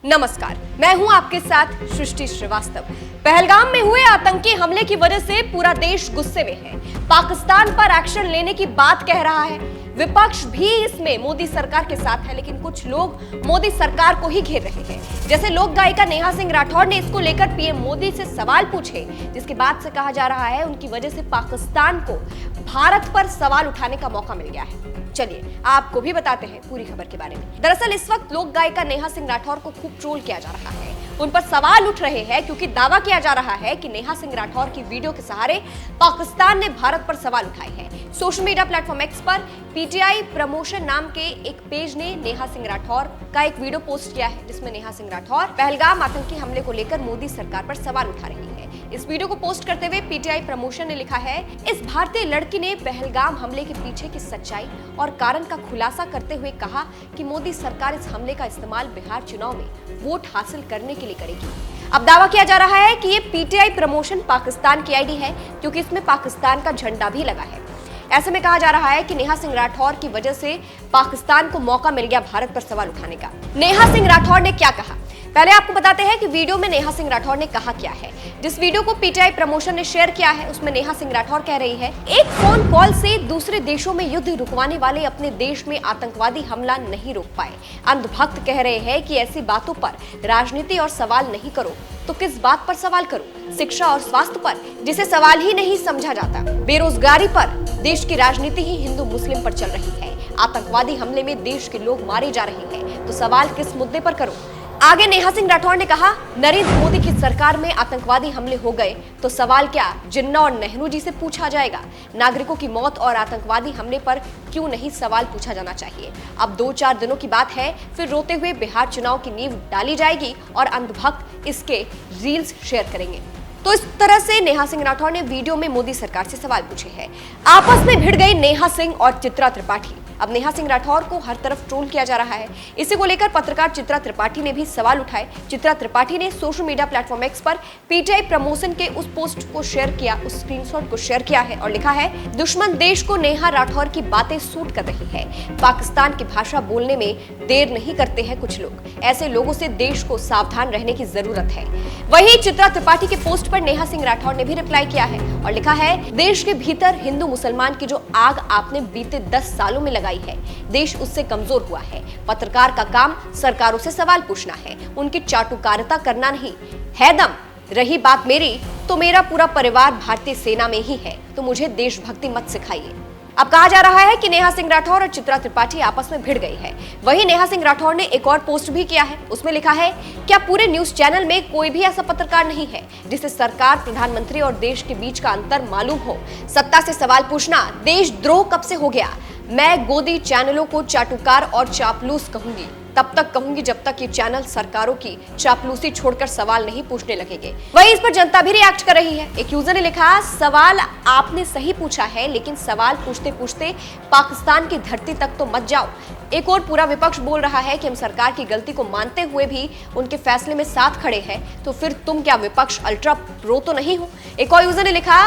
नमस्कार, मैं हूं आपके साथ सृष्टि श्रीवास्तव। पहलगाम में हुए आतंकी हमले की वजह से पूरा देश गुस्से में है। पाकिस्तान पर एक्शन लेने की बात कह रहा है। विपक्ष भी इसमें मोदी सरकार के साथ है, लेकिन कुछ लोग मोदी सरकार को ही घेर रहे हैं। जैसे लोक गायिका नेहा सिंह राठौर ने इसको लेकर पीएम मोदी से सवाल पूछे, जिसके बाद से कहा जा रहा है उनकी वजह से पाकिस्तान को भारत पर सवाल उठाने का मौका मिल गया है। चलिए आपको भी बताते हैं पूरी खबर के बारे में। दरअसल इस वक्त लोक गायिका नेहा सिंह राठौर को खूब ट्रोल किया जा रहा है। उन पर सवाल उठ रहे हैं क्योंकि दावा किया जा रहा है कि नेहा सिंह राठौर की वीडियो के सहारे पाकिस्तान ने भारत पर सवाल उठाए हैं। सोशल मीडिया प्लेटफॉर्म एक्स पर पीटीआई प्रमोशन नाम के एक पेज ने नेहा सिंह राठौर का एक वीडियो पोस्ट किया है, जिसमें नेहा सिंह राठौर पहलगाम आतंकी हमले को लेकर मोदी सरकार पर सवाल उठा रही है। इस वीडियो को पोस्ट करते हुए पीटीआई प्रमोशन ने लिखा है, इस भारतीय लड़की ने पहलगाम हमले के पीछे की सच्चाई और कारण का खुलासा करते हुए कहा कि मोदी सरकार इस हमले का इस्तेमाल बिहार चुनाव में वोट हासिल करने के लिए करेगी। अब दावा किया जा रहा है कि ये पीटीआई प्रमोशन पाकिस्तान की आईडी है, क्योंकि इसमें पाकिस्तान का झंडा भी लगा है। ऐसे में कहा जा रहा है कि नेहा सिंह राठौर की वजह से पाकिस्तान को मौका मिल गया भारत पर सवाल उठाने का। नेहा सिंह राठौर ने क्या कहा, पहले आपको बताते हैं कि वीडियो में नेहा सिंह राठौर ने कहा क्या है। जिस वीडियो को पीटीआई प्रमोशन ने शेयर किया है, उसमें नेहा सिंह राठौर कह रही है, एक फोन कॉल से दूसरे देशों में युद्ध रुकवाने वाले अपने देश में आतंकवादी हमला नहीं रोक पाए। अंधभक्त कह रहे हैं कि ऐसी बातों पर राजनीति और सवाल नहीं करो तो किस बात पर सवाल करो? शिक्षा और स्वास्थ्य पर, जिसे सवाल ही नहीं समझा जाता। बेरोजगारी पर, देश की राजनीति ही हिंदू मुस्लिम पर चल रही है। आतंकवादी हमले में देश के लोग मारे जा रहे हैं, तो सवाल किस मुद्दे पर करो? आगे नेहा सिंह राठौर ने कहा, नरेंद्र मोदी की सरकार में आतंकवादी हमले हो गए तो सवाल क्या जिन्ना और नेहरू जी से पूछा जाएगा? नागरिकों की मौत और आतंकवादी हमले पर क्यों नहीं सवाल पूछा जाना चाहिए? अब 2-4 दिनों की बात है, फिर रोते हुए बिहार चुनाव की नींव डाली जाएगी और अंधभक्त इसके रील्स शेयर करेंगे। तो इस तरह से नेहा सिंह राठौर ने वीडियो में मोदी सरकार से सवाल पूछे हैं। आपस में भिड़ गई नेहा सिंह और चित्रा त्रिपाठी। अब नेहा सिंह राठौर को हर तरफ ट्रोल किया जा रहा है। इसी को लेकर पत्रकार चित्रा त्रिपाठी ने भी सवाल उठाए। चित्रा त्रिपाठी ने सोशल मीडिया प्लेटफॉर्म एक्स पर पीटीआई प्रमोशन के उस पोस्ट को शेयर किया, उस स्क्रीनशॉट को शेयर किया है और लिखा है, दुश्मन देश को नेहा राठौर की बातें सूट कर रही है। पाकिस्तान की भाषा बोलने में देर नहीं करते हैं कुछ लोग। ऐसे लोगों से देश को सावधान रहने की जरूरत है। वहीं चित्रा त्रिपाठी के पोस्ट पर नेहा सिंह राठौर ने भी रिप्लाई किया है और लिखा है, देश के भीतर हिंदू मुसलमान की जो आग आपने बीते 10 सालों में लगाई है, देश उससे कमजोर हुआ है। पत्रकार का काम सरकारों से सवाल पूछना है, उनकी चाटुकारिता करना नहीं है। दम रही बात मेरी, तो मेरा पूरा परिवार भारतीय सेना में ही है, तो मुझे देशभक्ति मत सिखाइए। अब कहा जा रहा है कि नेहा सिंह राठौर और चित्रा त्रिपाठी आपस में भिड़ गई है। वहीं नेहा सिंह राठौर ने एक और पोस्ट भी किया है, उसमें लिखा है, क्या पूरे न्यूज चैनल में कोई भी ऐसा पत्रकार नहीं है जिसे सरकार, प्रधानमंत्री और देश के बीच का अंतर मालूम हो? सत्ता से सवाल पूछना देशद्रोह कब से हो गया? मैं गोदी चैनलों को चाटुकार और चापलूस कहूंगी, तब तक कहूंगी जब तक ये चैनल सरकारों की चापलूसी छोड़कर सवाल नहीं पूछने लगेंगे। वहीं इस पर जनता भी रिएक्ट कर रही है। एक यूजर ने लिखा, सवाल आपने सही पूछा है, लेकिन सवाल पूछते पूछते पाकिस्तान की धरती तक तो मत जाओ। एक और पूरा विपक्ष बोल रहा है कि हम सरकार की गलती को मानते हुए भी उनके फैसले में साथ खड़े हैं, तो फिर तुम क्या विपक्ष अल्ट्रा प्रो तो नहीं हो? एक और यूजर ने लिखा,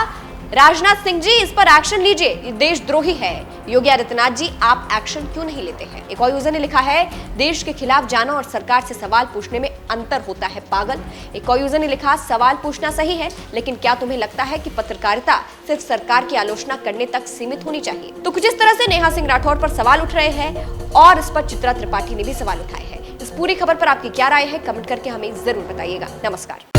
राजनाथ सिंह जी इस पर एक्शन लीजिए, ये देशद्रोही है। योगी आदित्यनाथ जी आप एक्शन क्यों नहीं लेते हैं? एक और यूजर ने लिखा है, देश के खिलाफ जाना और सरकार से सवाल पूछने में अंतर होता है पागल। एक और यूजर ने लिखा, सवाल पूछना सही है, लेकिन क्या तुम्हें लगता है कि पत्रकारिता सिर्फ सरकार की आलोचना करने तक सीमित होनी चाहिए? तो कुछ इस तरह से नेहा सिंह राठौर पर सवाल उठ रहे हैं और इस पर चित्रा त्रिपाठी ने भी सवाल उठाए हैं। इस पूरी खबर पर आपकी क्या राय है, कमेंट करके हमें जरूर बताइएगा। नमस्कार।